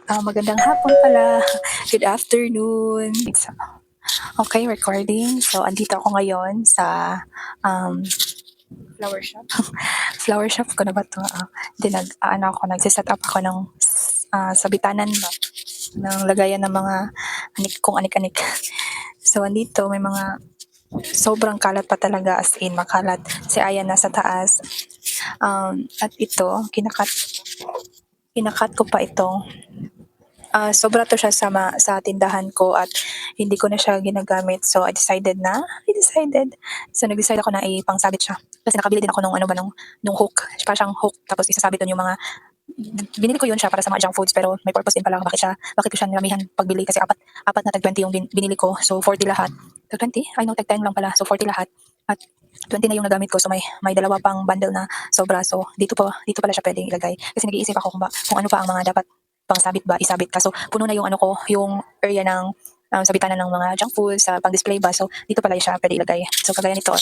Magandang hapon pala. Good afternoon. Okay, recording. So, andito ako ngayon sa um, flower shop. Flower shop ko na ba ito? Nagsiset up ako ng sabitanan ba, ng lagayan ng mga kung anik-anik. So, andito may mga sobrang kalat pa talaga, as in makalat. Si Aya nasa taas. At ito, kinakat ko pa ito. Sobra to siya sa tindahan ko at hindi ko na siya ginagamit. So, nag-decide ako na ipangsabit siya. Kasi nakabili din ako nung hook. Para siyang hook. Tapos isasabit doon yung mga, binili ko yun siya para sa mga junk foods, pero may purpose din pala bakit ko siya niramihan pagbili, kasi apat na tag 20 yung binili ko. So, 40 lahat. Tag 20? Ay no, tag 10 lang pala. So, 40 lahat. At 20 na yung nagamit ko. So, may dalawa pang bundle na sobra. So, dito pala siya pwedeng ilagay. Kasi nag-iisip ako kung ano pa ang mga dapat pang sabit ba, isabit. Kaso puno na yung yung area ng sabitanan ng mga junk foods sa pang-display ba. So, dito pala siya pwede ilagay. So, kagaya nito,